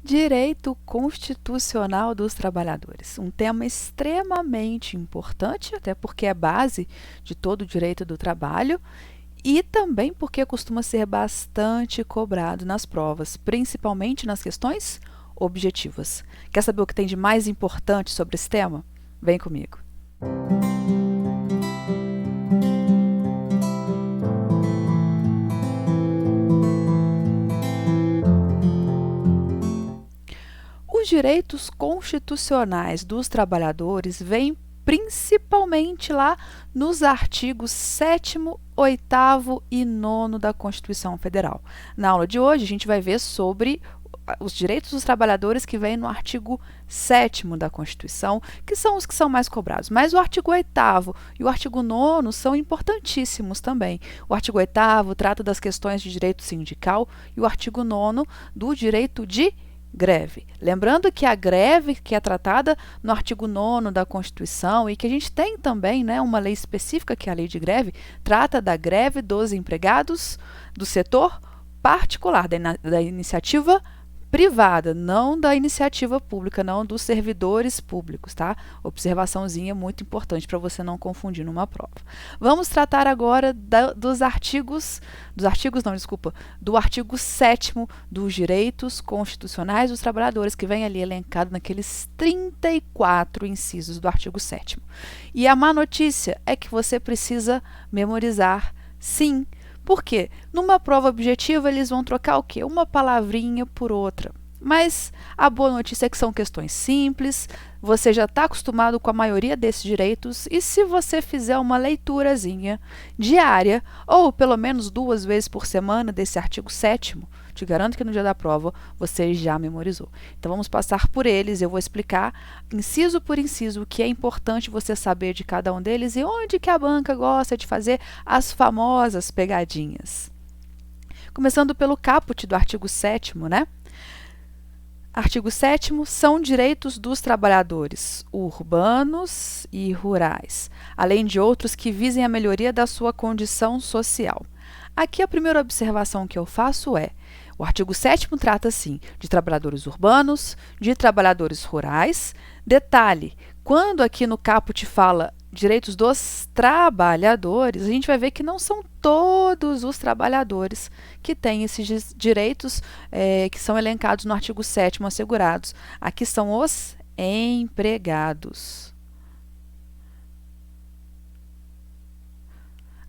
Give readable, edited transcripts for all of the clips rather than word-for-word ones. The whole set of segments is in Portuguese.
Direito constitucional dos trabalhadores, um tema extremamente importante, até porque é base de todo o direito do trabalho e também porque costuma ser bastante cobrado nas provas, principalmente nas questões objetivas. Quer saber o que tem de mais importante sobre esse tema? Vem comigo. Os direitos constitucionais dos trabalhadores vêm principalmente lá nos artigos 7º, 8º e 9º da Constituição Federal. Na aula de hoje, a gente vai ver sobre os direitos dos trabalhadores que vêm no artigo 7º da Constituição, que são os que são mais cobrados. Mas o artigo 8º e o artigo 9º são importantíssimos também. O artigo 8º trata das questões de direito sindical e o artigo 9º do direito de greve. Lembrando que a greve que é tratada no artigo 9º da Constituição e que a gente tem também, né, uma lei específica que é a lei de greve, trata da greve dos empregados do setor particular, da iniciativa privada, não da iniciativa pública, não dos servidores públicos, tá? Observaçãozinha muito importante para você não confundir numa prova. Vamos tratar agora do artigo 7º dos direitos constitucionais dos trabalhadores, que vem ali elencado naqueles 34 incisos do artigo 7º. E a má notícia é que você precisa memorizar, sim. Por quê? Numa prova objetiva, eles vão trocar o quê? Uma palavrinha por outra. Mas a boa notícia é que são questões simples, você já está acostumado com a maioria desses direitos e se você fizer uma leiturazinha diária, ou pelo menos 2 vezes por semana desse artigo 7º, te garanto que no dia da prova você já memorizou. Então vamos passar por eles, eu vou explicar inciso por inciso o que é importante você saber de cada um deles e onde que a banca gosta de fazer as famosas pegadinhas. Começando pelo caput do artigo 7º, né? Artigo 7º são direitos dos trabalhadores urbanos e rurais, além de outros que visem a melhoria da sua condição social. Aqui a primeira observação que eu faço é: o artigo 7º trata, sim, de trabalhadores urbanos, de trabalhadores rurais. Detalhe, quando aqui no caput fala direitos dos trabalhadores, a gente vai ver que não são todos os trabalhadores que têm esses direitos que são elencados no artigo 7º assegurados. Aqui são os empregados.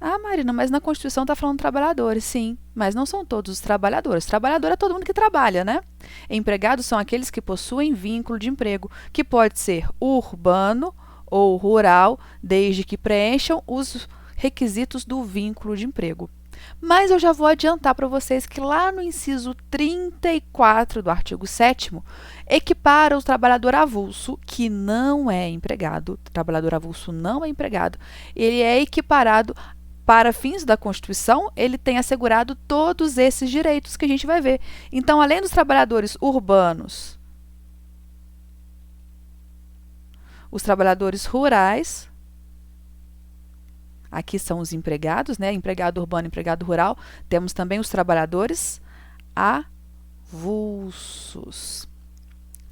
Ah, Marina, mas na Constituição está falando trabalhadores, sim, mas não são todos os trabalhadores. Trabalhador é todo mundo que trabalha, né? Empregados são aqueles que possuem vínculo de emprego, que pode ser urbano ou rural, desde que preencham os requisitos do vínculo de emprego. Mas eu já vou adiantar para vocês que lá no inciso 34 do artigo 7º, equipara o trabalhador avulso, que não é empregado, o trabalhador avulso não é empregado, ele é equiparado para fins da Constituição, ele tem assegurado todos esses direitos que a gente vai ver. Então, além dos trabalhadores urbanos, os trabalhadores rurais, aqui são os empregados, né? Empregado urbano, empregado rural, temos também os trabalhadores avulsos.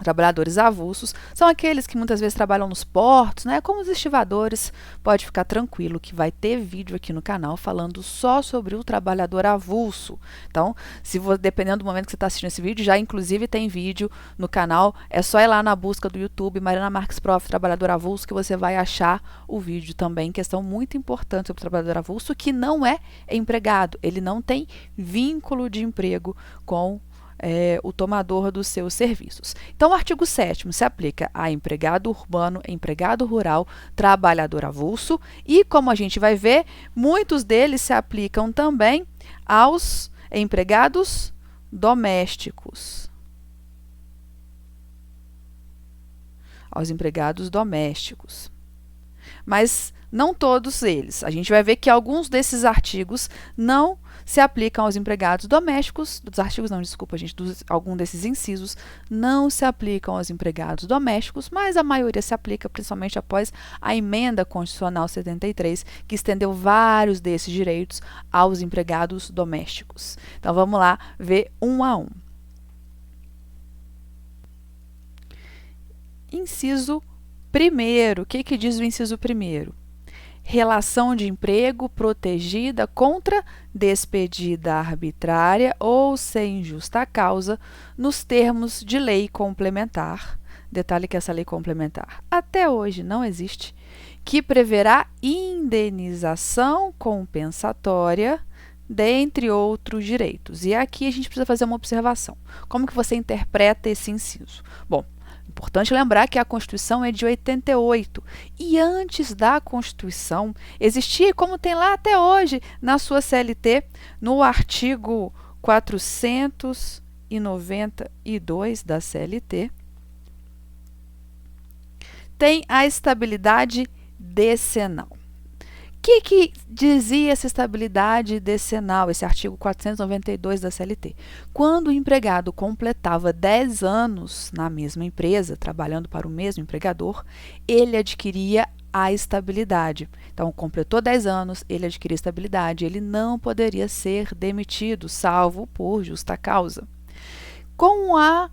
Trabalhadores avulsos são aqueles que muitas vezes trabalham nos portos, né? Como os estivadores. Pode ficar tranquilo que vai ter vídeo aqui no canal falando só sobre o trabalhador avulso. Então, dependendo do momento que você está assistindo esse vídeo, já inclusive tem vídeo no canal. É só ir lá na busca do YouTube, Mariana Marques Prof, trabalhador avulso, que você vai achar o vídeo também. Questão muito importante sobre o trabalhador avulso, que não é empregado. Ele não tem vínculo de emprego com o tomador dos seus serviços. Então, o artigo 7º se aplica a empregado urbano, empregado rural, trabalhador avulso e, como a gente vai ver, muitos deles se aplicam também aos empregados domésticos. Aos empregados domésticos. Mas não todos eles. A gente vai ver que alguns desses artigos não se aplicam aos empregados domésticos, alguns desses incisos não se aplicam aos empregados domésticos, mas a maioria se aplica, principalmente após a Emenda Constitucional 73, que estendeu vários desses direitos aos empregados domésticos. Então, vamos lá ver um a um. Inciso 1º. O que diz o inciso 1º? Relação de emprego protegida contra despedida arbitrária ou sem justa causa nos termos de lei complementar. Detalhe que essa lei complementar até hoje não existe, que preverá indenização compensatória, dentre outros direitos. E aqui a gente precisa fazer uma observação. Como que você interpreta esse inciso? Bom, importante lembrar que a Constituição é de 88 e antes da Constituição existia, como tem lá até hoje na sua CLT, no artigo 492 da CLT, tem a estabilidade decenal. O que dizia essa estabilidade decenal, esse artigo 492 da CLT? Quando o empregado completava 10 anos na mesma empresa, trabalhando para o mesmo empregador, ele adquiria a estabilidade. Então, completou 10 anos, ele adquiria estabilidade, ele não poderia ser demitido, salvo por justa causa. Com a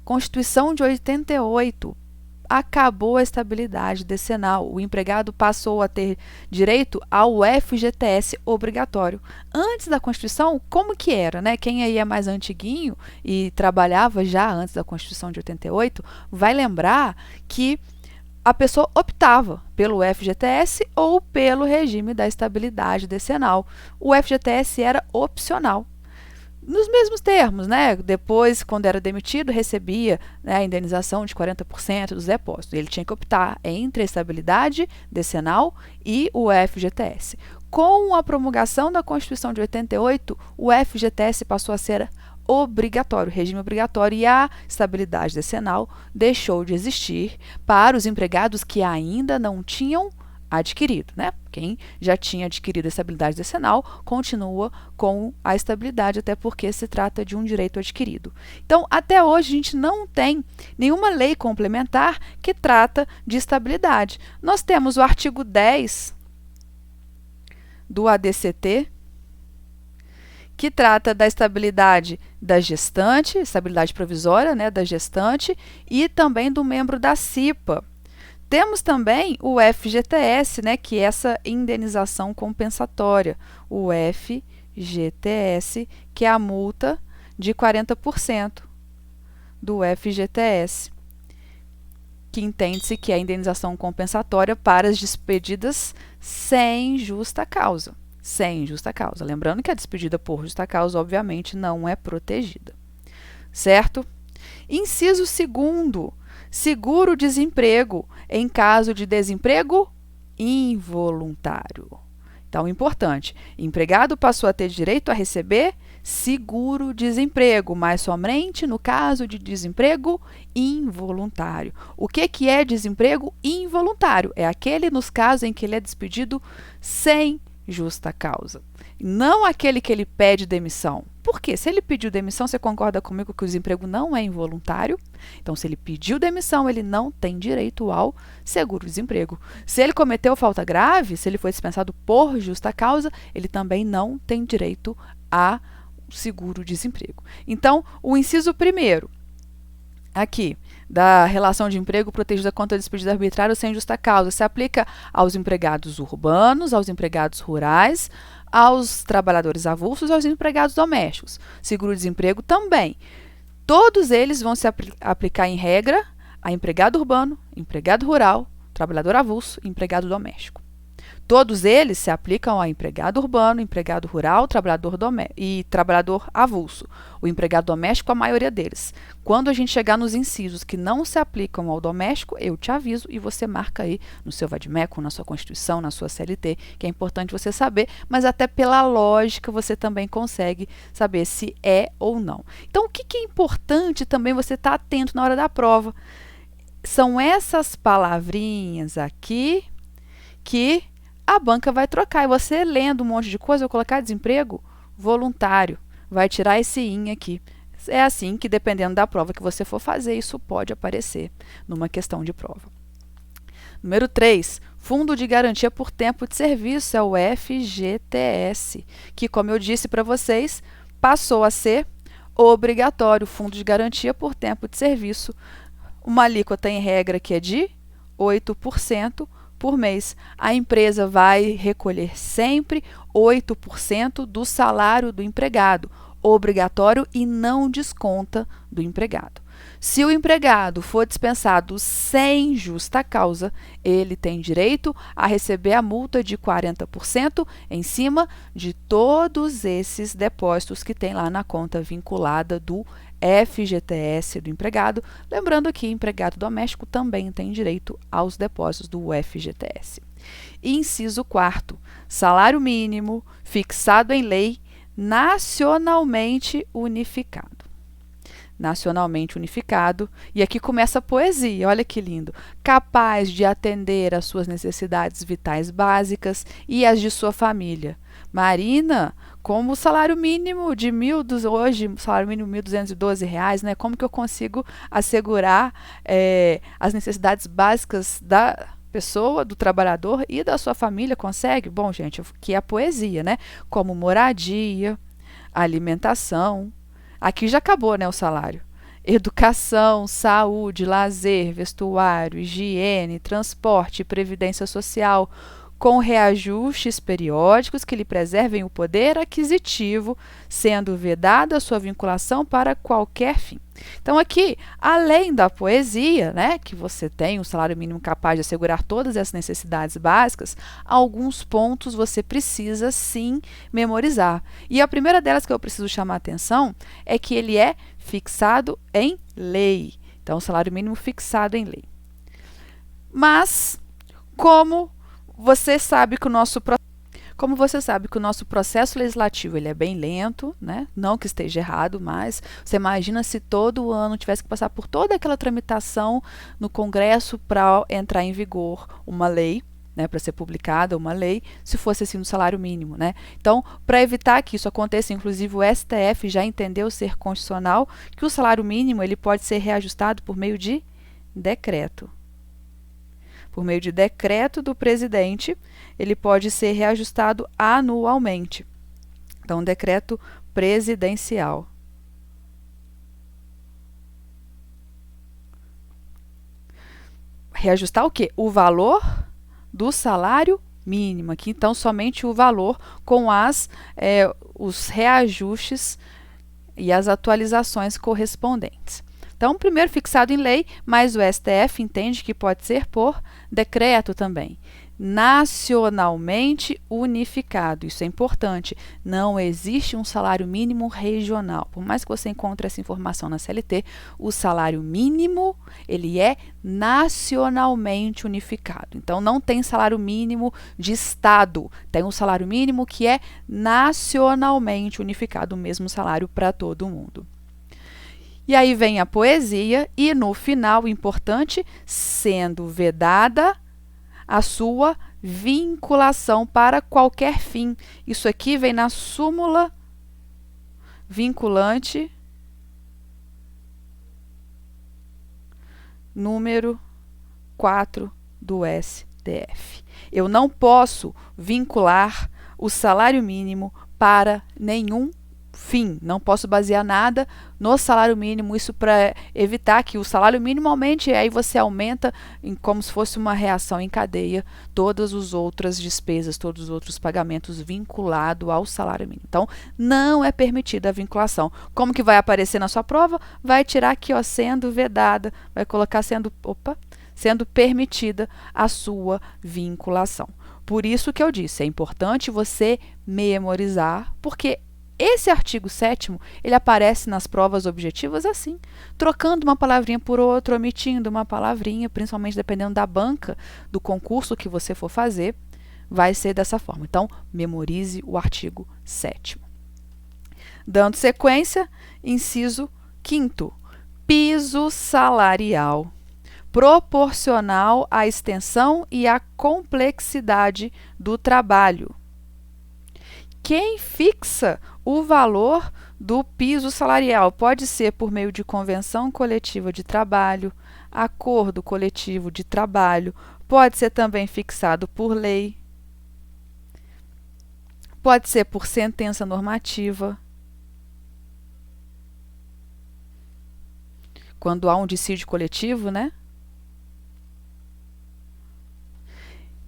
Constituição de 88, acabou a estabilidade decenal. O empregado passou a ter direito ao FGTS obrigatório. Antes da Constituição, como que era, né? Quem aí é mais antiguinho e trabalhava já antes da Constituição de 88, vai lembrar que a pessoa optava pelo FGTS ou pelo regime da estabilidade decenal. O FGTS era opcional. Nos mesmos termos, né? Depois, quando era demitido, recebia, né, a indenização de 40% dos depósitos. Ele tinha que optar entre a estabilidade decenal e o FGTS. Com a promulgação da Constituição de 88, o FGTS passou a ser obrigatório, regime obrigatório, e a estabilidade decenal deixou de existir para os empregados que ainda não tinham adquirido, né? Quem já tinha adquirido a estabilidade decenal continua com a estabilidade, até porque se trata de um direito adquirido. Então, até hoje, a gente não tem nenhuma lei complementar que trata de estabilidade. Nós temos o artigo 10 do ADCT, que trata da estabilidade da gestante, estabilidade provisória, né, da gestante, e também do membro da CIPA. Temos também o FGTS, né, que é essa indenização compensatória, o FGTS, que é a multa de 40% do FGTS, que entende-se que é a indenização compensatória para as despedidas sem justa causa. Sem justa causa. Lembrando que a despedida por justa causa, obviamente, não é protegida. Certo? Inciso 2º. Seguro-desemprego em caso de desemprego involuntário. Então, importante, empregado passou a ter direito a receber seguro-desemprego, mas somente no caso de desemprego involuntário. O que é desemprego involuntário? É aquele nos casos em que ele é despedido sem justa causa. Não aquele que ele pede demissão. Por quê? Se ele pediu demissão, você concorda comigo que o desemprego não é involuntário? Então, se ele pediu demissão, ele não tem direito ao seguro-desemprego. Se ele cometeu falta grave, se ele foi dispensado por justa causa, ele também não tem direito a seguro-desemprego. Então, o inciso 1º, aqui, da relação de emprego protegida contra despedida arbitrária ou sem justa causa, se aplica aos empregados urbanos, aos empregados rurais, aos trabalhadores avulsos e aos empregados domésticos. Seguro-desemprego também. Todos eles vão se aplicar em regra a empregado urbano, empregado rural, trabalhador avulso e empregado doméstico. Todos eles se aplicam a empregado urbano, empregado rural, trabalhador e trabalhador avulso. O empregado doméstico, a maioria deles. Quando a gente chegar nos incisos que não se aplicam ao doméstico, eu te aviso e você marca aí no seu vadimeco, na sua Constituição, na sua CLT, que é importante você saber, mas até pela lógica você também consegue saber se é ou não. Então, o que é importante também você estar atento na hora da prova? São essas palavrinhas aqui que a banca vai trocar. E você lendo um monte de coisa, vai colocar desemprego voluntário. Vai tirar esse "in" aqui. É assim que, dependendo da prova que você for fazer, isso pode aparecer numa questão de prova. Número 3. Fundo de Garantia por Tempo de Serviço, é o FGTS, que, como eu disse para vocês, passou a ser obrigatório. Fundo de Garantia por Tempo de Serviço uma alíquota em regra que é de 8% por mês. A empresa vai recolher sempre 8% do salário do empregado, obrigatório e não desconta do empregado. Se o empregado for dispensado sem justa causa, ele tem direito a receber a multa de 40% em cima de todos esses depósitos que tem lá na conta vinculada do FGTS do empregado. Lembrando que empregado doméstico também tem direito aos depósitos do FGTS. Inciso 4º, salário mínimo fixado em lei nacionalmente unificado. Nacionalmente unificado, e aqui começa a poesia, olha que lindo, capaz de atender às suas necessidades vitais básicas e as de sua família. Marina, como o salário mínimo de hoje, o salário mínimo R$1.212, né? Como que eu consigo assegurar as necessidades básicas da pessoa, do trabalhador e da sua família? Consegue? Bom, gente, aqui é a poesia, né? Como moradia, alimentação. Aqui já acabou, né, o salário. Educação, saúde, lazer, vestuário, higiene, transporte e previdência social, com reajustes periódicos que lhe preservem o poder aquisitivo, sendo vedada a sua vinculação para qualquer fim. Então aqui, além da poesia, né, que você tem um salário mínimo capaz de assegurar todas as necessidades básicas, alguns pontos você precisa sim memorizar. E a primeira delas que eu preciso chamar a atenção é que ele é fixado em lei. Então, salário mínimo fixado em lei. Mas, como você sabe que o nosso processo legislativo ele é bem lento, né? Não que esteja errado, mas você imagina se todo ano tivesse que passar por toda aquela tramitação no Congresso para entrar em vigor uma lei, né, para ser publicada uma lei, se fosse assim no salário mínimo, né? Então, para evitar que isso aconteça, inclusive o STF já entendeu ser constitucional que o salário mínimo ele pode ser reajustado por meio de decreto. Por meio de decreto do presidente, ele pode ser reajustado anualmente. Então, decreto presidencial. Reajustar o quê? O valor do salário mínimo. Aqui, então, somente o valor com os reajustes e as atualizações correspondentes. Então, primeiro fixado em lei, mas o STF entende que pode ser por decreto também. Nacionalmente unificado, isso é importante. Não existe um salário mínimo regional. Por mais que você encontre essa informação na CLT, o salário mínimo ele é nacionalmente unificado. Então, não tem salário mínimo de estado. Tem um salário mínimo que é nacionalmente unificado, o mesmo salário para todo mundo. E aí vem a poesia e no final, importante, sendo vedada a sua vinculação para qualquer fim. Isso aqui vem na súmula vinculante número 4 do STF. Eu não posso vincular o salário mínimo para nenhum fim, não posso basear nada no salário mínimo, isso para evitar que o salário mínimo aumente e aí você aumenta como se fosse uma reação em cadeia todas as outras despesas, todos os outros pagamentos vinculados ao salário mínimo. Então, não é permitida a vinculação. Como que vai aparecer na sua prova? Vai tirar aqui, ó, sendo vedada, vai colocar sendo permitida a sua vinculação. Por isso que eu disse, é importante você memorizar, porque esse artigo 7º, ele aparece nas provas objetivas assim, trocando uma palavrinha por outra, omitindo uma palavrinha, principalmente dependendo da banca do concurso que você for fazer, vai ser dessa forma. Então, memorize o artigo 7º. Dando sequência, inciso 5º, piso salarial, proporcional à extensão e à complexidade do trabalho. Quem fixa o valor do piso salarial pode ser por meio de convenção coletiva de trabalho, acordo coletivo de trabalho, pode ser também fixado por lei, pode ser por sentença normativa. quando há um dissídio coletivo, né?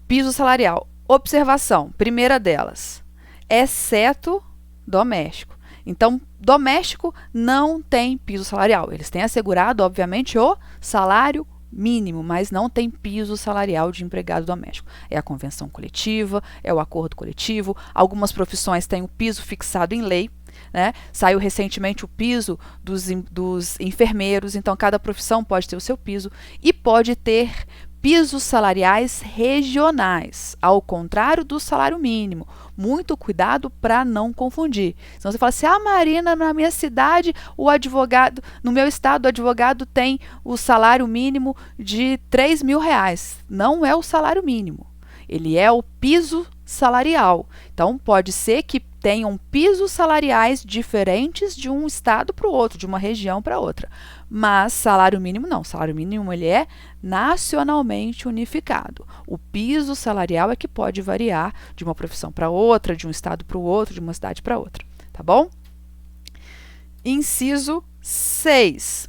Piso salarial. Observação, primeira delas, exceto doméstico. Então, doméstico não tem piso salarial. Eles têm assegurado, obviamente, o salário mínimo, mas não tem piso salarial de empregado doméstico. É a convenção coletiva, é o acordo coletivo. Algumas profissões têm o piso fixado em lei, né? Saiu recentemente o piso dos enfermeiros, então cada profissão pode ter o seu piso e pode ter pisos salariais regionais, ao contrário do salário mínimo. Muito cuidado para não confundir. Senão você fala assim, Marina, na minha cidade, o advogado, no meu estado, o advogado tem o salário mínimo de R$3.000. Não é o salário mínimo, ele é o piso salarial. Então, pode ser que tenham pisos salariais diferentes de um estado para o outro, de uma região para outra. Mas salário mínimo não. Salário mínimo ele é nacionalmente unificado. O piso salarial é que pode variar de uma profissão para outra, de um estado para o outro, de uma cidade para outra. Tá bom? Inciso 6.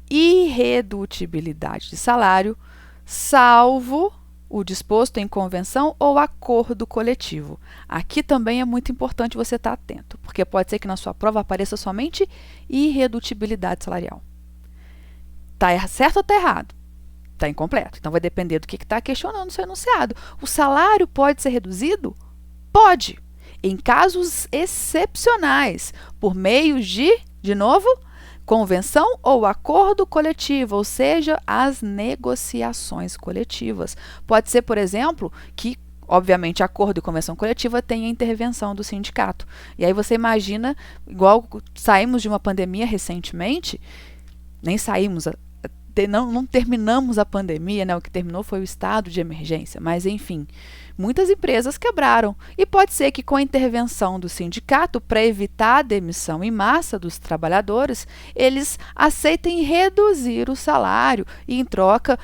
Irredutibilidade de salário, salvo o disposto em convenção ou acordo coletivo. Aqui também é muito importante você estar atento, porque pode ser que na sua prova apareça somente irredutibilidade salarial. Está certo ou está errado? Está incompleto. Então, vai depender do que está questionando o seu enunciado. O salário pode ser reduzido? Pode. Em casos excepcionais, por meio de novo, convenção ou acordo coletivo, ou seja, as negociações coletivas. Pode ser, por exemplo, que, obviamente, acordo e convenção coletiva tem a intervenção do sindicato. E aí você imagina, igual saímos de uma pandemia recentemente, nem saímos, não terminamos a pandemia, né? O que terminou foi o estado de emergência, mas enfim, muitas empresas quebraram. E pode ser que com a intervenção do sindicato, para evitar a demissão em massa dos trabalhadores, eles aceitem reduzir o salário e, em troca,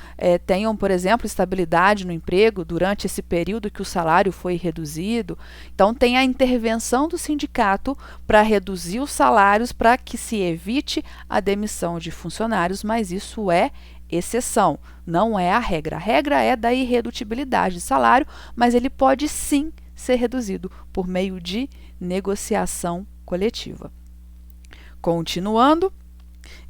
tenham, por exemplo, estabilidade no emprego durante esse período que o salário foi reduzido. Então, tem a intervenção do sindicato para reduzir os salários para que se evite a demissão de funcionários, mas isso é exceção, não é a regra. A regra é da irredutibilidade de salário, mas ele pode sim ser reduzido por meio de negociação coletiva. Continuando,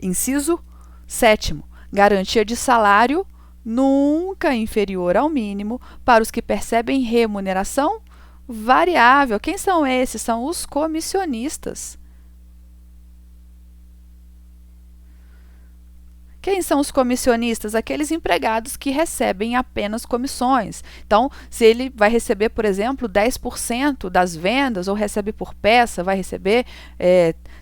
inciso 7º, garantia de salário nunca inferior ao mínimo para os que percebem remuneração variável. Quem são esses? São os comissionistas. Quem são os comissionistas? Aqueles empregados que recebem apenas comissões. Então, se ele vai receber, por exemplo, 10% das vendas, ou recebe por peça, vai receber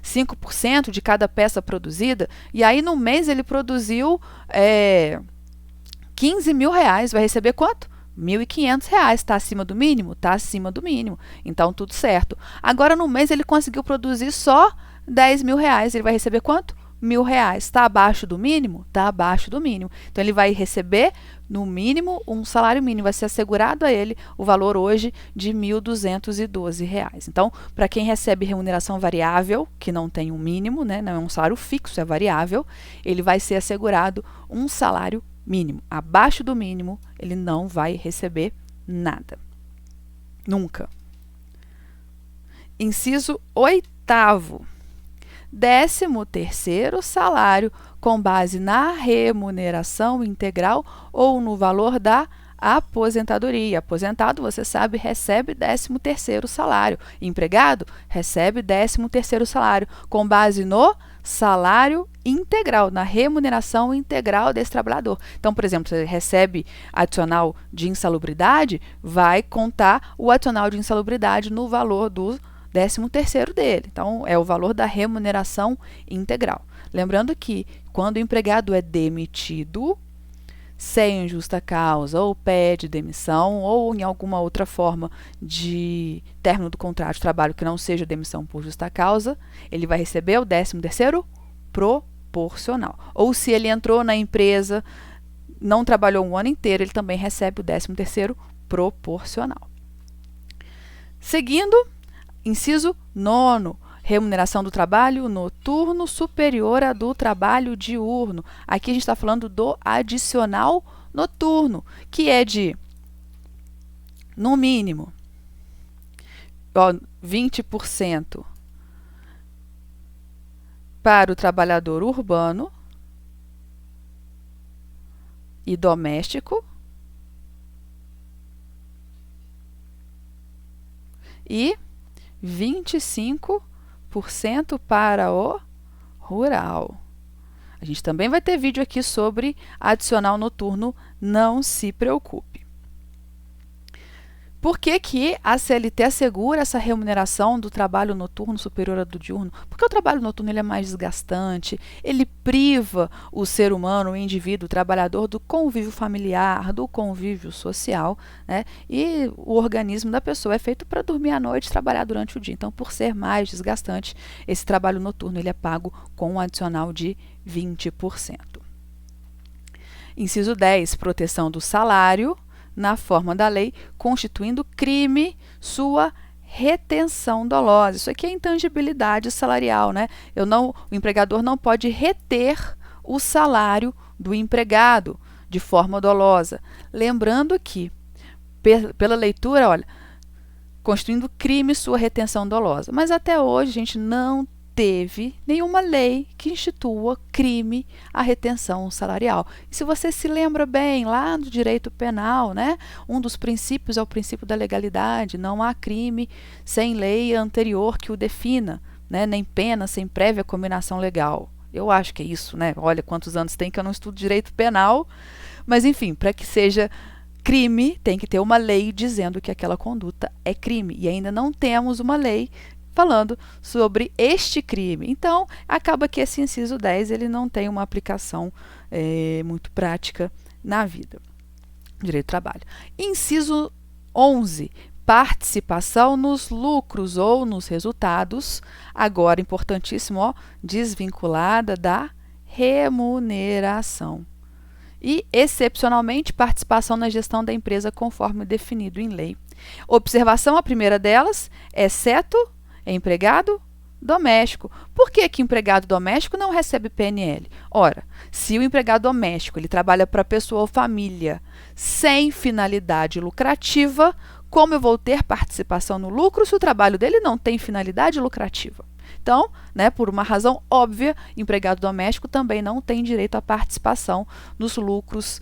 5% de cada peça produzida, e aí no mês ele produziu R$15.000, vai receber quanto? R$1.500. Está acima do mínimo? Está acima do mínimo. Então, tudo certo. Agora, no mês ele conseguiu produzir só R$10.000. Ele vai receber quanto? R$1.000. Está abaixo do mínimo? Está abaixo do mínimo. Então, ele vai receber, no mínimo, um salário mínimo. Vai ser assegurado a ele o valor hoje de R$1.212. Então, para quem recebe remuneração variável, que não tem um mínimo, né, não é um salário fixo, é variável, ele vai ser assegurado um salário mínimo. Abaixo do mínimo, ele não vai receber nada. Nunca. Inciso 8º. 13º salário com base na remuneração integral ou no valor da aposentadoria. Aposentado, você sabe, recebe 13º salário. Empregado, recebe 13º salário com base no salário integral, na remuneração integral desse trabalhador. Então, por exemplo, você recebe adicional de insalubridade, vai contar o adicional de insalubridade no valor do 13º dele. Então, é o valor da remuneração integral. Lembrando que, quando o empregado é demitido, sem justa causa, ou pede demissão, ou em alguma outra forma de término do contrato de trabalho que não seja demissão por justa causa, ele vai receber o 13º proporcional. Ou se ele entrou na empresa, não trabalhou um ano inteiro, ele também recebe o 13º proporcional. Seguindo, inciso 9º, remuneração do trabalho noturno superior à do trabalho diurno. Aqui a gente está falando do adicional noturno, que é de, no mínimo, 20% para o trabalhador urbano e doméstico e 25% para o rural. A gente também vai ter vídeo aqui sobre adicional noturno, não se preocupe. Por que que a CLT assegura essa remuneração do trabalho noturno superior ao do diurno? Porque o trabalho noturno ele é mais desgastante, ele priva o ser humano, o indivíduo, o trabalhador, do convívio familiar, do convívio social, né? E o organismo da pessoa é feito para dormir à noite e trabalhar durante o dia. Então, por ser mais desgastante, esse trabalho noturno ele é pago com um adicional de 20%. Inciso 10, proteção do salário na forma da lei, constituindo crime sua retenção dolosa. Isso aqui é intangibilidade salarial, né? O empregador não pode reter o salário do empregado de forma dolosa. Lembrando que, pela leitura, olha, constituindo crime sua retenção dolosa. Mas até hoje a gente não teve nenhuma lei que institua crime à retenção salarial. E se você se lembra bem, lá no direito penal, né, um dos princípios é o princípio da legalidade, não há crime sem lei anterior que o defina, né, nem pena sem prévia combinação legal. Eu acho que é isso, né? Olha quantos anos tem que eu não estudo direito penal, mas enfim, para que seja crime, tem que ter uma lei dizendo que aquela conduta é crime, e ainda não temos uma lei falando sobre este crime. Então, acaba que esse inciso 10 ele não tem uma aplicação muito prática na vida. Direito do trabalho. Inciso 11. Participação nos lucros ou nos resultados, agora importantíssimo, ó, desvinculada da remuneração. E, excepcionalmente, participação na gestão da empresa conforme definido em lei. Observação, a primeira delas, exceto empregado doméstico. Por que que empregado doméstico não recebe PNL? Ora, se o empregado doméstico ele trabalha para pessoa ou família sem finalidade lucrativa, como eu vou ter participação no lucro se o trabalho dele não tem finalidade lucrativa? Então, né, por uma razão óbvia, empregado doméstico também não tem direito à participação nos lucros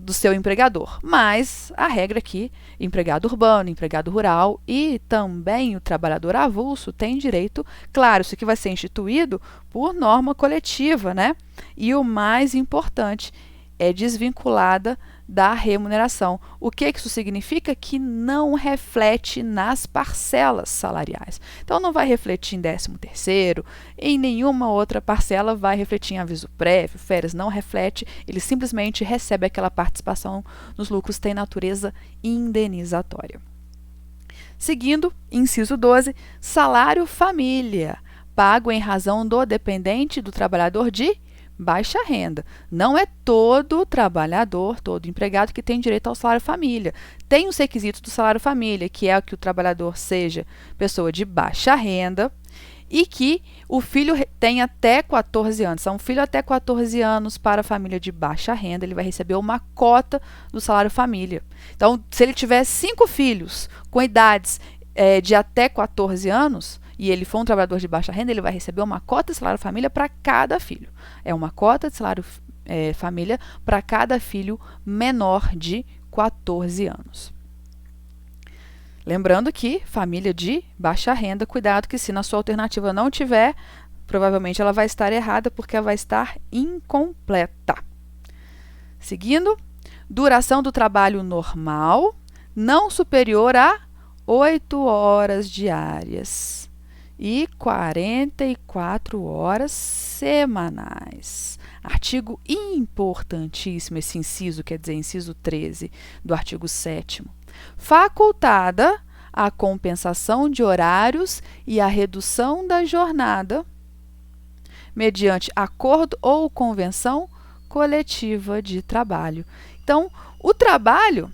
do seu empregador. Mas a regra aqui, empregado urbano, empregado rural e também o trabalhador avulso tem direito, claro, isso aqui vai ser instituído por norma coletiva, né? E o mais importante, é desvinculada da remuneração. O que isso significa? Que não reflete nas parcelas salariais. Então, não vai refletir em 13º, em nenhuma outra parcela vai refletir em aviso prévio, férias, não reflete, ele simplesmente recebe aquela participação nos lucros, tem natureza indenizatória. Seguindo, inciso 12, salário família, pago em razão do dependente do trabalhador de baixa renda. Não é todo trabalhador, todo empregado que tem direito ao salário família. Tem os requisitos do salário família, que é que o trabalhador seja pessoa de baixa renda e que o filho tenha até 14 anos. Então, um filho até 14 anos para a família de baixa renda, ele vai receber uma cota do salário família. Então, se ele tiver 5 filhos com idades de até 14 anos, e ele for um trabalhador de baixa renda, ele vai receber uma cota de salário família para cada filho. É uma cota de salário família para cada filho menor de 14 anos. Lembrando que família de baixa renda, cuidado que se na sua alternativa não tiver, provavelmente ela vai estar errada porque ela vai estar incompleta. Seguindo, duração do trabalho normal, não superior a 8 horas diárias e 44 horas semanais. Artigo importantíssimo, esse inciso, quer dizer, inciso 13 do artigo 7º. Facultada a compensação de horários e a redução da jornada mediante acordo ou convenção coletiva de trabalho. Então, o trabalho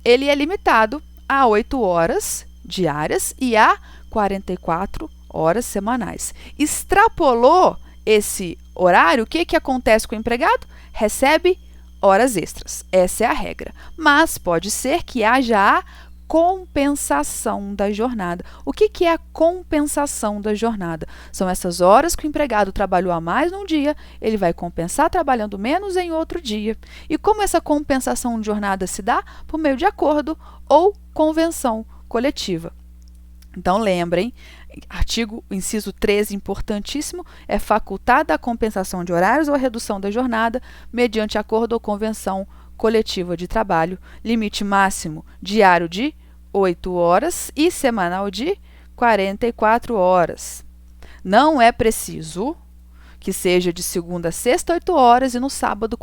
ele é limitado a 8 horas diárias e a 44 horas semanais. Extrapolou esse horário, o que acontece com o empregado? Recebe horas extras. Essa é a regra. Mas pode ser que haja a compensação da jornada. O que é a compensação da jornada? São essas horas que o empregado trabalhou a mais num dia, ele vai compensar trabalhando menos em outro dia. E como essa compensação de jornada se dá? Por meio de acordo ou convenção coletiva. Então, lembrem, artigo inciso 13, importantíssimo, é facultada a compensação de horários ou a redução da jornada mediante acordo ou convenção coletiva de trabalho, limite máximo diário de 8 horas e semanal de 44 horas. Não é preciso que seja de segunda a sexta, 8 horas, e no sábado,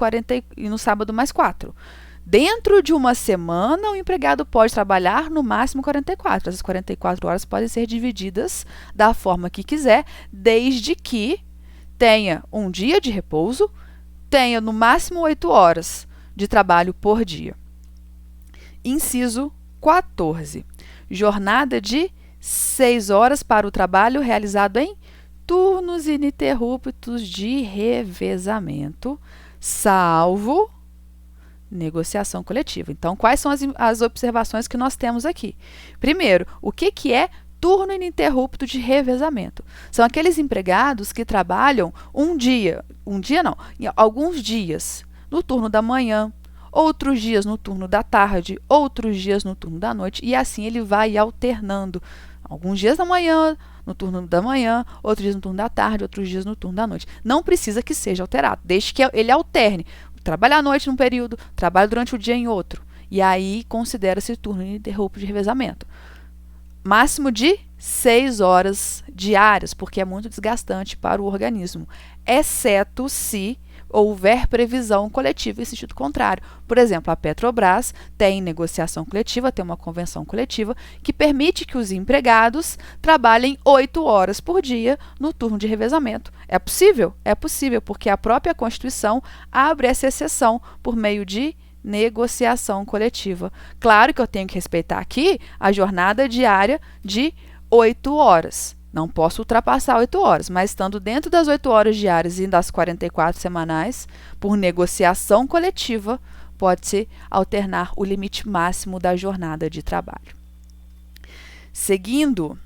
mais 4. Dentro de uma semana, o empregado pode trabalhar no máximo 44. Essas 44 horas podem ser divididas da forma que quiser, desde que tenha um dia de repouso, tenha no máximo 8 horas de trabalho por dia. Inciso 14. Jornada de 6 horas para o trabalho realizado em turnos ininterruptos de revezamento, salvo negociação coletiva. Então, quais são as observações que nós temos aqui? Primeiro, o que é turno ininterrupto de revezamento? São aqueles empregados que trabalham alguns dias no turno da manhã, outros dias no turno da tarde, outros dias no turno da noite, e assim ele vai alternando. Alguns dias da manhã, no turno da manhã, outros dias no turno da tarde, outros dias no turno da noite. Não precisa que seja alterado, desde que ele alterne. Trabalha à noite num período, trabalha durante o dia em outro. E aí considera-se turno ininterrupto de revezamento. Máximo de 6 horas diárias, porque é muito desgastante para o organismo, exceto se houver previsão coletiva em sentido contrário. Por exemplo, a Petrobras tem negociação coletiva, tem uma convenção coletiva que permite que os empregados trabalhem 8 horas por dia no turno de revezamento. É possível? É possível, porque a própria Constituição abre essa exceção por meio de negociação coletiva. Claro que eu tenho que respeitar aqui a jornada diária de 8 horas. Não posso ultrapassar 8 horas, mas estando dentro das 8 horas diárias e das 44 semanais, por negociação coletiva, pode-se alternar o limite máximo da jornada de trabalho. Seguindo,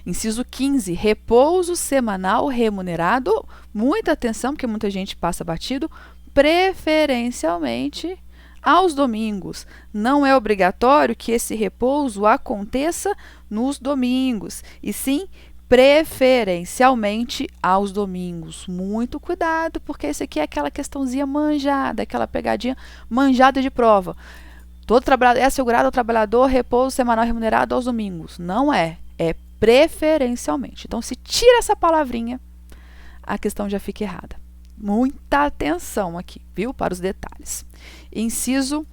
inciso 15, repouso semanal remunerado. Muita atenção, porque muita gente passa batido, preferencialmente aos domingos. Não é obrigatório que esse repouso aconteça nos domingos, e sim preferencialmente aos domingos. Muito cuidado, porque isso aqui é aquela questãozinha manjada, aquela pegadinha manjada de prova. Todo trabalhador é assegurado ao trabalhador repouso semanal remunerado aos domingos. Não é, é preferencialmente. Então, se tira essa palavrinha, a questão já fica errada. Muita atenção aqui, viu, para os detalhes. Inciso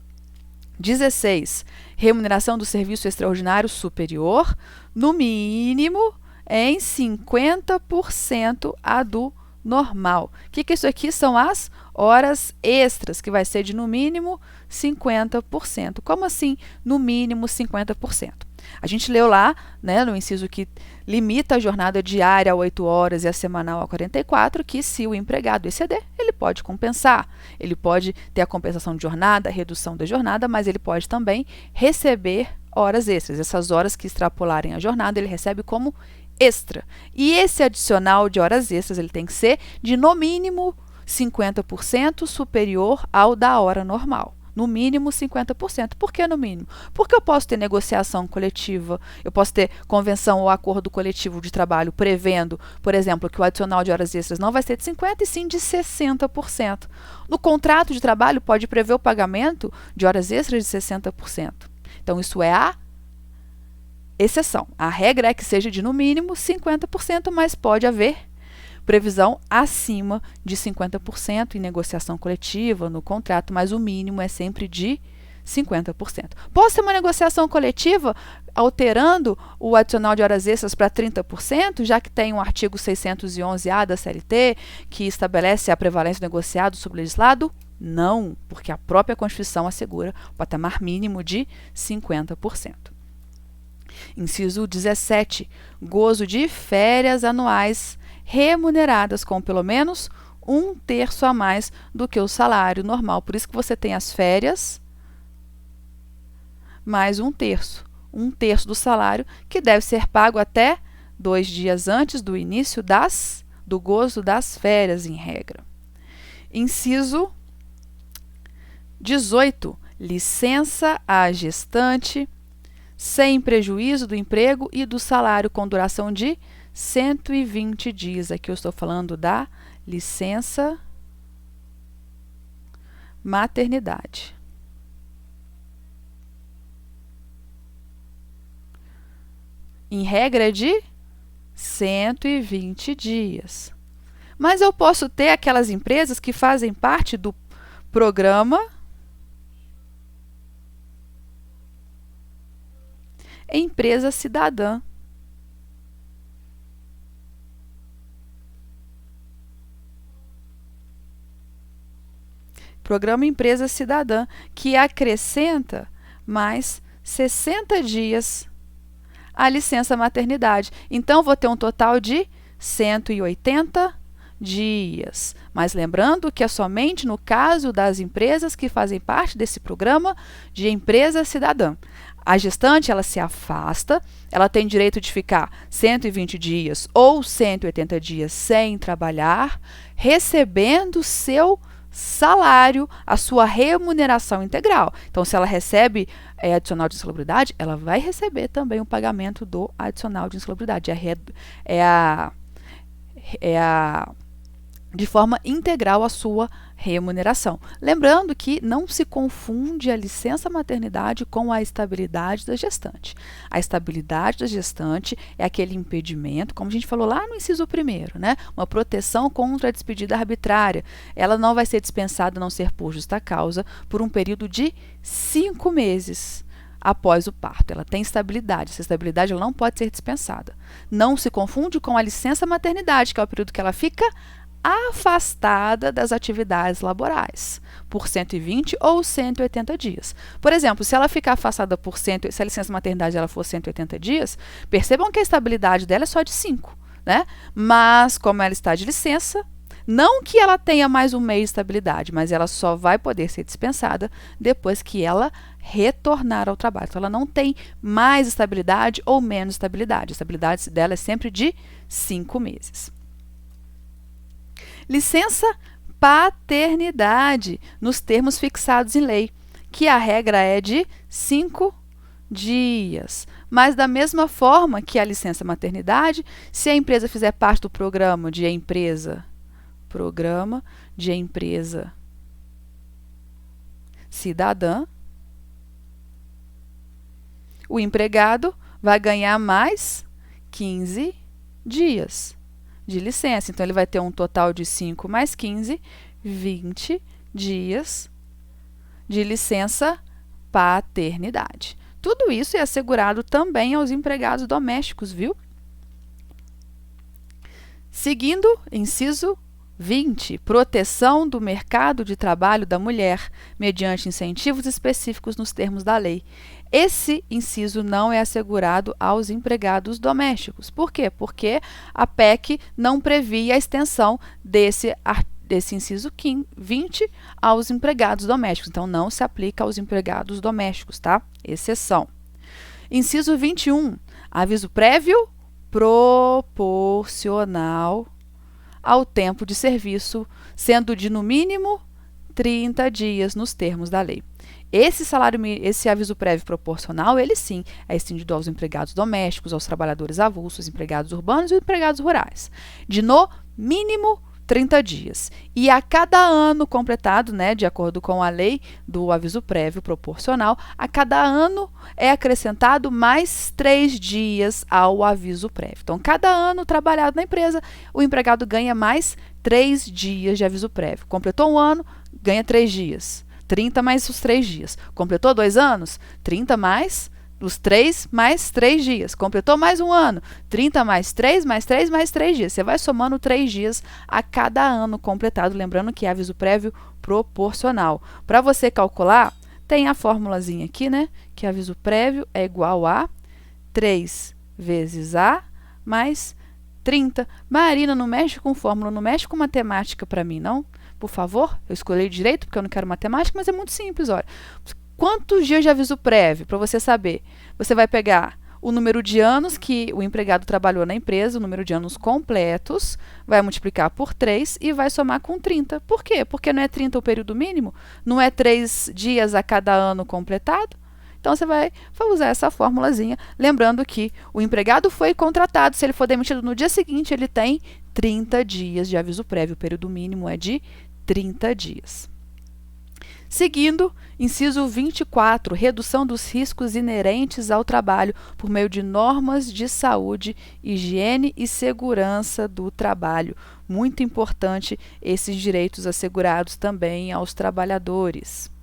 16. Remuneração do serviço extraordinário superior, no mínimo, em 50% a do normal. O que é isso aqui? São as horas extras, que vai ser de no mínimo 50%. Como assim, no mínimo 50%? A gente leu lá, né, no inciso que limita a jornada diária a 8 horas e a semanal a 44, que se o empregado exceder, ele pode compensar. Ele pode ter a compensação de jornada, a redução da jornada, mas ele pode também receber horas extras. Essas horas que extrapolarem a jornada, ele recebe como extra. E esse adicional de horas extras, ele tem que ser de no mínimo 50% superior ao da hora normal. No mínimo 50%. Por que no mínimo? Porque eu posso ter negociação coletiva, eu posso ter convenção ou acordo coletivo de trabalho prevendo, por exemplo, que o adicional de horas extras não vai ser de 50% e sim de 60%. No contrato de trabalho pode prever o pagamento de horas extras de 60%. Então, isso é a exceção. A regra é que seja de no mínimo 50%, mas pode haver previsão acima de 50% em negociação coletiva, no contrato, mas o mínimo é sempre de 50%. Posso ter uma negociação coletiva alterando o adicional de horas extras para 30%, já que tem um artigo 611-A da CLT que estabelece a prevalência do negociado sobre o legislado? Não, porque a própria Constituição assegura o patamar mínimo de 50%. Inciso 17. Gozo de férias anuais remuneradas com pelo menos 1/3 a mais do que o salário normal. Por isso que você tem as férias mais 1/3. 1/3 do salário, que deve ser pago até 2 dias antes do início do gozo das férias, em regra. Inciso 18. Licença à gestante sem prejuízo do emprego e do salário com duração de 120 dias. Aqui eu estou falando da licença maternidade. Em regra é de 120 dias. Mas eu posso ter aquelas empresas que fazem parte do programa Empresa Cidadã. Programa Empresa Cidadã, que acrescenta mais 60 dias à licença maternidade. Então, vou ter um total de 180 dias. Mas lembrando que é somente no caso das empresas que fazem parte desse programa de Empresa Cidadã. A gestante, ela se afasta, ela tem direito de ficar 120 dias ou 180 dias sem trabalhar, recebendo seu salário, a sua remuneração integral. Então, se ela recebe adicional de insalubridade, ela vai receber também o pagamento do adicional de insalubridade. De forma integral a sua remuneração. Lembrando que não se confunde a licença maternidade com a estabilidade da gestante. A estabilidade da gestante é aquele impedimento, como a gente falou lá no inciso 1º, né? Uma proteção contra a despedida arbitrária. Ela não vai ser dispensada a não ser por justa causa por um período de 5 meses após o parto. Ela tem estabilidade. Essa estabilidade ela não pode ser dispensada. Não se confunde com a licença maternidade, que é o período que ela fica afastada das atividades laborais por 120 ou 180 dias. Por exemplo, se ela ficar afastada se a licença maternidade ela for 180 dias, percebam que a estabilidade dela é só de 5, né? Mas como ela está de licença, não que ela tenha mais um mês de estabilidade, mas ela só vai poder ser dispensada depois que ela retornar ao trabalho. Então, ela não tem mais estabilidade ou menos estabilidade. A estabilidade dela é sempre de 5 meses. Licença paternidade, nos termos fixados em lei, que a regra é de 5 dias. Mas da mesma forma que a licença maternidade, se a empresa fizer parte do programa de empresa cidadã, o empregado vai ganhar mais 15 dias de licença. Então, ele vai ter um total de 5 mais 15, 20 dias de licença paternidade. Tudo isso é assegurado também aos empregados domésticos, viu? Seguindo, inciso 20. Proteção do mercado de trabalho da mulher mediante incentivos específicos nos termos da lei. Esse inciso não é assegurado aos empregados domésticos. Por quê? Porque a PEC não previa a extensão desse inciso 20 aos empregados domésticos. Então, não se aplica aos empregados domésticos, tá? Exceção. Inciso 21. Aviso prévio proporcional ao tempo de serviço, sendo de, no mínimo, 30 dias nos termos da lei. Esse aviso prévio proporcional, ele sim, é estendido aos empregados domésticos, aos trabalhadores avulsos, empregados urbanos e empregados rurais, de no mínimo 30 dias. E a cada ano completado, né, de acordo com a lei do aviso prévio proporcional, a cada ano é acrescentado mais 3 dias ao aviso prévio. Então, cada ano trabalhado na empresa, o empregado ganha mais 3 dias de aviso prévio. Completou um ano, ganha 3 dias. 30 mais os 3 dias. Completou 2 anos? 30 mais os 3 mais 3 dias. Completou mais um ano? 30 mais 3 mais 3 mais 3 dias. Você vai somando 3 dias a cada ano completado. Lembrando que é aviso prévio proporcional. Para você calcular, tem a formulazinha aqui, né? Que aviso prévio é igual a 3 vezes A mais 30. Marina, não mexe com fórmula, não mexe com matemática para mim, não? Por favor, eu escolhi direito porque eu não quero matemática, mas é muito simples, olha. Quantos dias de aviso prévio, para você saber? Você vai pegar o número de anos que o empregado trabalhou na empresa, o número de anos completos, vai multiplicar por 3 e vai somar com 30. Por quê? Porque não é 30 o período mínimo? Não é 3 dias a cada ano completado? Então, você vai usar essa formulazinha, lembrando que o empregado foi contratado, se ele for demitido no dia seguinte, ele tem 30 dias de aviso prévio, o período mínimo é de 30 dias. Seguindo, inciso 24, redução dos riscos inerentes ao trabalho por meio de normas de saúde, higiene e segurança do trabalho. Muito importante esses direitos assegurados também aos trabalhadores.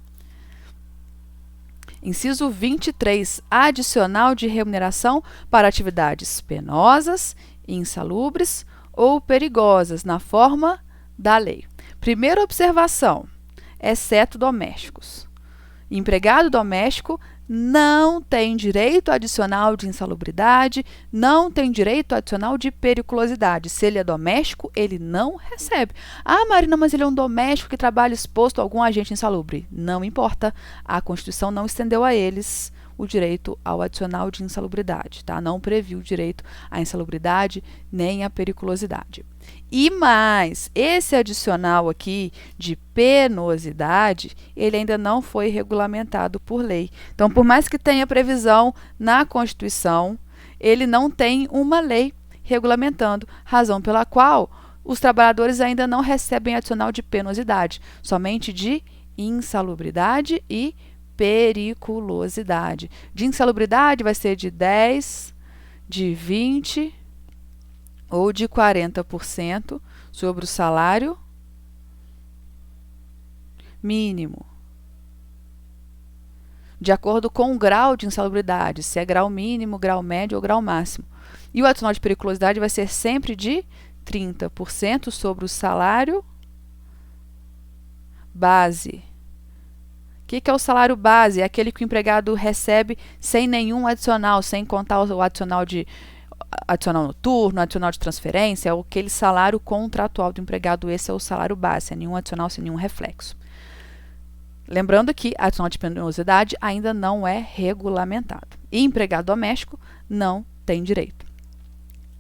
Inciso 23, adicional de remuneração para atividades penosas, insalubres ou perigosas, na forma da lei. Primeira observação, exceto domésticos. Empregado doméstico não tem direito adicional de insalubridade, não tem direito adicional de periculosidade. Se ele é doméstico, ele não recebe. Ah, Marina, mas ele é um doméstico que trabalha exposto a algum agente insalubre. Não importa, a Constituição não estendeu a eles o direito ao adicional de insalubridade, tá? Não previu o direito à insalubridade nem à periculosidade. E mais, esse adicional aqui de penosidade, ele ainda não foi regulamentado por lei. Então, por mais que tenha previsão na Constituição, ele não tem uma lei regulamentando, razão pela qual os trabalhadores ainda não recebem adicional de penosidade, somente de insalubridade e periculosidade. De insalubridade vai ser de 10, de 20 ou de 40% sobre o salário mínimo, de acordo com o grau de insalubridade, se é grau mínimo, grau médio ou grau máximo. E o adicional de periculosidade vai ser sempre de 30% sobre o salário base. O que é o salário base? É aquele que o empregado recebe sem nenhum adicional, sem contar o adicional noturno, adicional de transferência, é aquele salário contratual do empregado, esse é o salário base, sem nenhum adicional, sem nenhum reflexo. Lembrando que a adicional de penosidade ainda não é regulamentado. E empregado doméstico não tem direito.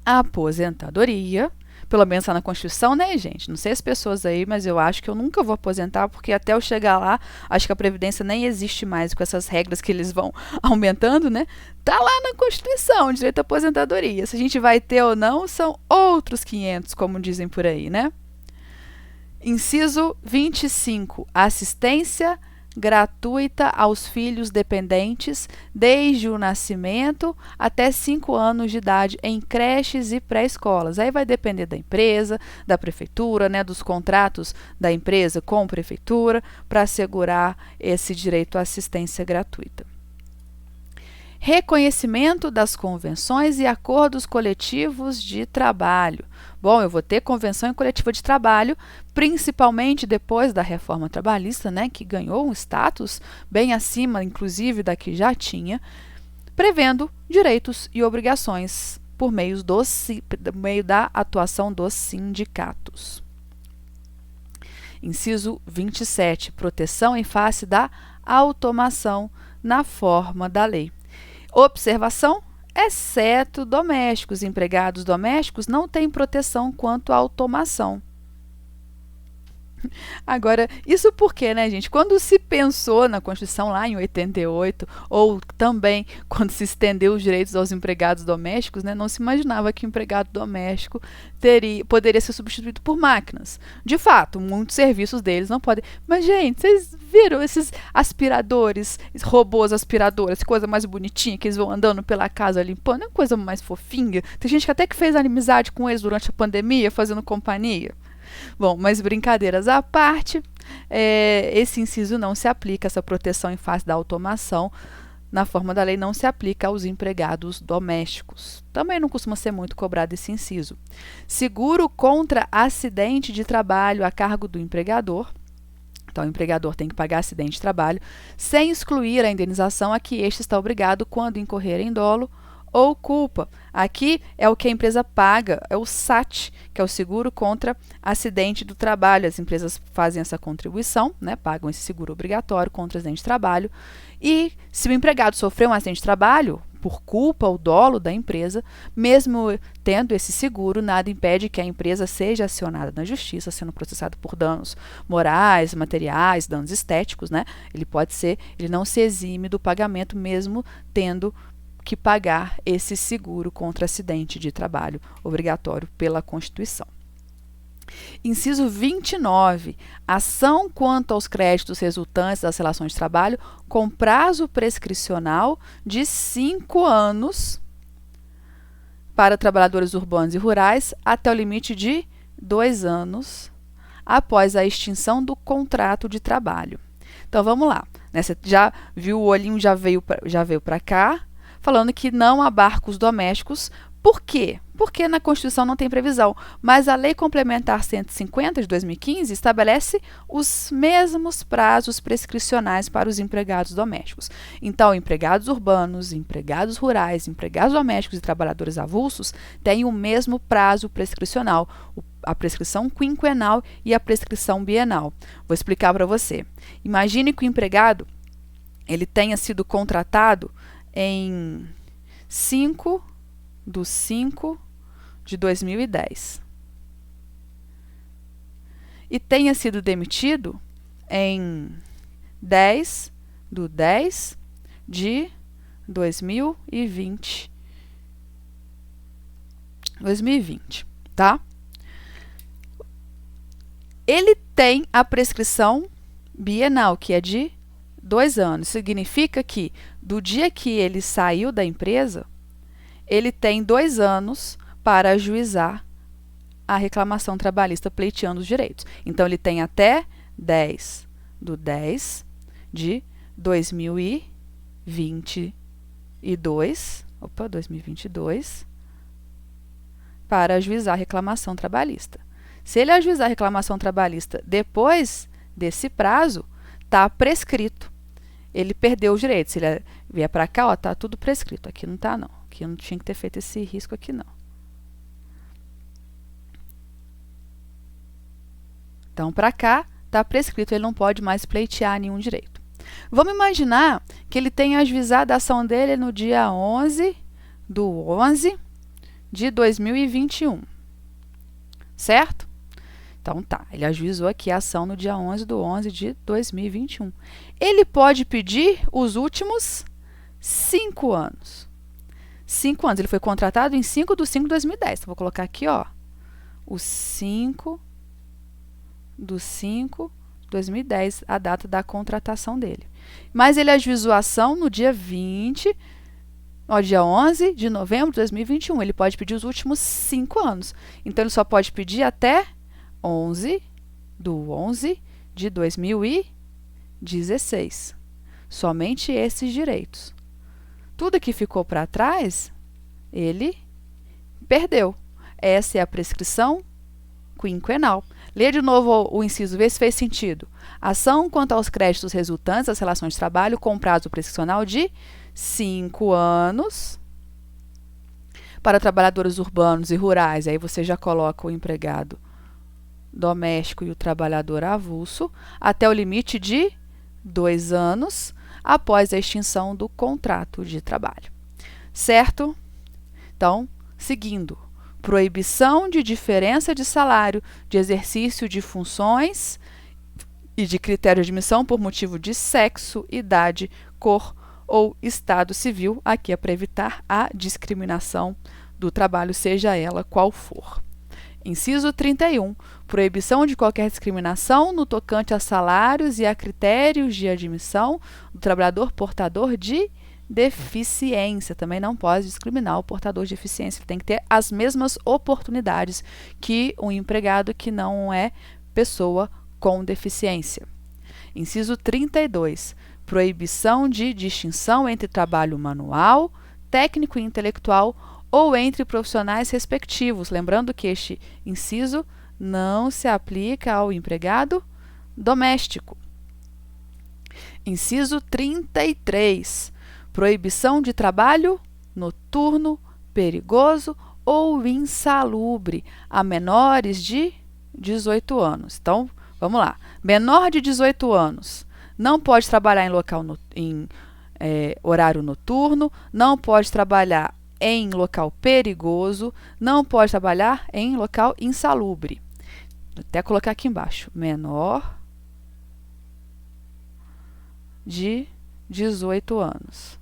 A aposentadoria, pelo menos está na Constituição, né, gente? Não sei as pessoas aí, mas eu acho que eu nunca vou aposentar, porque até eu chegar lá, acho que a Previdência nem existe mais com essas regras que eles vão aumentando, né? Tá lá na Constituição, direito à aposentadoria. Se a gente vai ter ou não, são outros 500, como dizem por aí, né? Inciso 25, assistência gratuita aos filhos dependentes desde o nascimento até 5 anos de idade em creches e pré-escolas. Aí vai depender da empresa, da prefeitura, né, dos contratos da empresa com a prefeitura para assegurar esse direito à assistência gratuita. Reconhecimento das convenções e acordos coletivos de trabalho. Bom, eu vou ter convenção e coletiva de trabalho, principalmente depois da reforma trabalhista, né, que ganhou um status bem acima, inclusive, da que já tinha, prevendo direitos e obrigações por meio da atuação dos sindicatos. Inciso 27, proteção em face da automação na forma da lei. Observação, exceto domésticos. Empregados domésticos não têm proteção quanto à automação. Agora, isso porque, né, gente? Quando se pensou na Constituição lá em 88, ou também quando se estendeu os direitos aos empregados domésticos, né, não se imaginava que o empregado doméstico poderia ser substituído por máquinas. De fato, muitos serviços deles não podem. Mas, gente, vocês viram esses aspiradores, robôs aspiradores, coisa mais bonitinha, que eles vão andando pela casa limpando? É uma coisa mais fofinha. Tem gente que até que fez amizade com eles durante a pandemia, fazendo companhia. Bom, mas brincadeiras à parte, esse inciso não se aplica, essa proteção em face da automação na forma da lei não se aplica aos empregados domésticos. Também não costuma ser muito cobrado esse inciso. Seguro contra acidente de trabalho a cargo do empregador. Então, o empregador tem que pagar acidente de trabalho, sem excluir a indenização a que este está obrigado quando incorrer em dolo ou culpa. Aqui é o que a empresa paga, é o SAT, que é o seguro contra acidente do trabalho. As empresas fazem essa contribuição, né, pagam esse seguro obrigatório contra acidente de trabalho. E se o empregado sofreu um acidente de trabalho, por culpa ou dolo da empresa, mesmo tendo esse seguro, nada impede que a empresa seja acionada na justiça, sendo processada por danos morais, materiais, danos estéticos, né? Ele não se exime do pagamento mesmo tendo que pagar esse seguro contra acidente de trabalho obrigatório pela Constituição. Inciso 29. Ação quanto aos créditos resultantes das relações de trabalho com prazo prescricional de 5 anos para trabalhadores urbanos e rurais até o limite de 2 anos após a extinção do contrato de trabalho. Então vamos lá. Você já viu, o olhinho já veio para cá, falando que não abarca os domésticos. Por quê? Porque na Constituição não tem previsão, mas a Lei Complementar 150 de 2015 estabelece os mesmos prazos prescricionais para os empregados domésticos. Então, empregados urbanos, empregados rurais, empregados domésticos e trabalhadores avulsos têm o mesmo prazo prescricional, a prescrição quinquenal e a prescrição bienal. Vou explicar para você. Imagine que o empregado ele tenha sido contratado em 5/5 de 2010 e tenha sido demitido em 10/10 de 2020, tá? Ele tem a prescrição bienal, que é de 2 anos. Significa que do dia que ele saiu da empresa, ele tem 2 anos para ajuizar a reclamação trabalhista pleiteando os direitos. Então, ele tem até 10/10 de 2022 para ajuizar a reclamação trabalhista. Se ele ajuizar a reclamação trabalhista depois desse prazo, está prescrito. Ele perdeu os direitos. Se ele vier para cá, está tudo prescrito. Aqui não está, não. Aqui eu não tinha que ter feito esse risco aqui, não. Então, para cá, está prescrito. Ele não pode mais pleitear nenhum direito. Vamos imaginar que ele tenha ajuizado a ação dele no dia 11/11 de 2021. Certo? Então, tá. Ele ajuizou aqui a ação no dia 11/11 de 2021. Ele pode pedir os últimos 5 anos. 5 anos. Ele foi contratado em 5/5 de 2010. Então, vou colocar aqui, ó, o 5/5 de 2010, a data da contratação dele. Mas ele ajuizou a ação no dia 11 de novembro de 2021. Ele pode pedir os últimos 5 anos. Então, ele só pode pedir até 11/11 de 2016. Somente esses direitos. Tudo que ficou para trás, ele perdeu. Essa é a prescrição quinquenal. Lê de novo o inciso, vê se fez sentido. Ação quanto aos créditos resultantes das relações de trabalho com prazo prescricional de 5 anos para trabalhadores urbanos e rurais. Aí você já coloca o empregado doméstico e o trabalhador avulso até o limite de 2 anos após a extinção do contrato de trabalho. Certo? Então, seguindo. Proibição de diferença de salário, de exercício de funções e de critério de admissão por motivo de sexo, idade, cor ou estado civil, aqui é para evitar a discriminação do trabalho, seja ela qual for. Inciso 31. Proibição de qualquer discriminação no tocante a salários e a critérios de admissão do trabalhador portador de deficiência. Também não pode discriminar o portador de deficiência. Ele tem que ter as mesmas oportunidades que um empregado que não é pessoa com deficiência. Inciso 32. Proibição de distinção entre trabalho manual, técnico e intelectual ou entre profissionais respectivos. Lembrando que este inciso não se aplica ao empregado doméstico. Inciso 33. Proibição de trabalho noturno, perigoso ou insalubre a menores de 18 anos. Então, vamos lá. Menor de 18 anos não pode trabalhar em horário noturno, não pode trabalhar em local perigoso, não pode trabalhar em local insalubre. Vou até colocar aqui embaixo. Menor de 18 anos.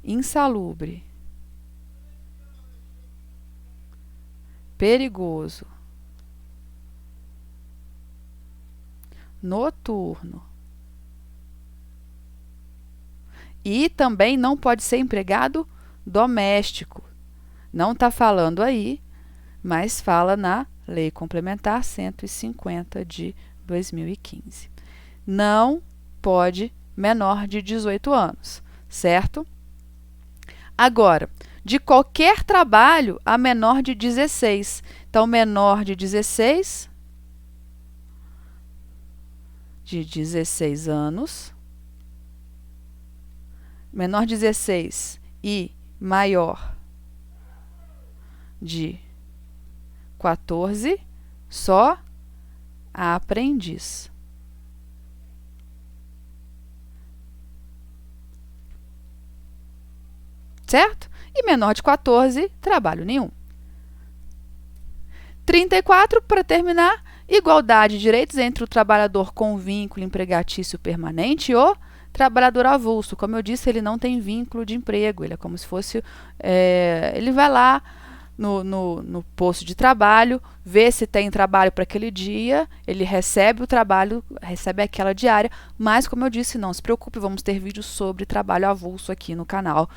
Insalubre. Perigoso. Noturno. E também não pode ser empregado doméstico. Não está falando aí, mas fala na Lei Complementar 150 de 2015. Não pode menor de 18 anos, certo? Agora, de qualquer trabalho a menor de 16. Então, menor de 16 anos, menor de 16 e maior de 14, só aprendiz. Certo? E menor de 14, trabalho nenhum. 34, para terminar, igualdade de direitos entre o trabalhador com vínculo empregatício permanente e o trabalhador avulso. Como eu disse, ele não tem vínculo de emprego, ele é como se fosse... ele vai lá no posto de trabalho, vê se tem trabalho para aquele dia, ele recebe o trabalho, recebe aquela diária, mas como eu disse, não se preocupe, vamos ter vídeos sobre trabalho avulso aqui no canal.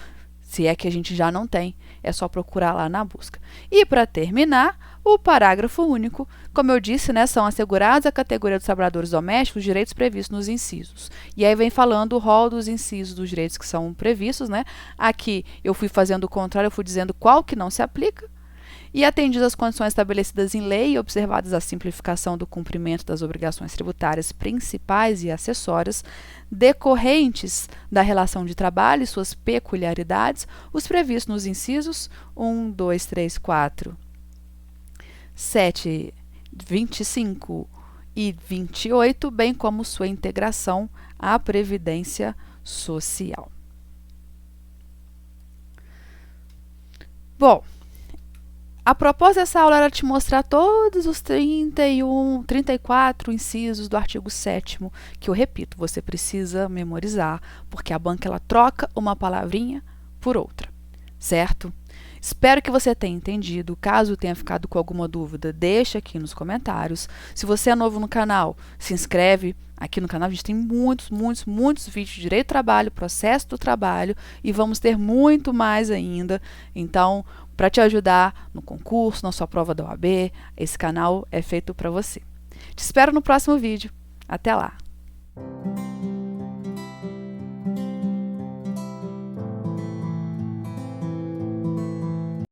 Se é que a gente já não tem, é só procurar lá na busca. E para terminar, o parágrafo único, como eu disse, né, são assegurados à categoria dos trabalhadores domésticos os direitos previstos nos incisos. E aí vem falando o rol dos incisos dos direitos que são previstos, né? Aqui eu fui fazendo o contrário, eu fui dizendo qual que não se aplica. E atendidas as condições estabelecidas em lei e observadas a simplificação do cumprimento das obrigações tributárias principais e acessórias decorrentes da relação de trabalho e suas peculiaridades, os previstos nos incisos 1, 2, 3, 4, 7, 25 e 28, bem como sua integração à Previdência Social. Bom, a propósito dessa aula era te mostrar todos os 34 incisos do artigo 7º, que eu repito, você precisa memorizar, porque a banca ela troca uma palavrinha por outra, certo? Espero que você tenha entendido. Caso tenha ficado com alguma dúvida, deixa aqui nos comentários. Se você é novo no canal, se inscreve aqui no canal. A gente tem muitos vídeos de direito do trabalho, processo do trabalho e vamos ter muito mais ainda. Então, para te ajudar no concurso, na sua prova da OAB, esse canal é feito para você. Te espero no próximo vídeo. Até lá!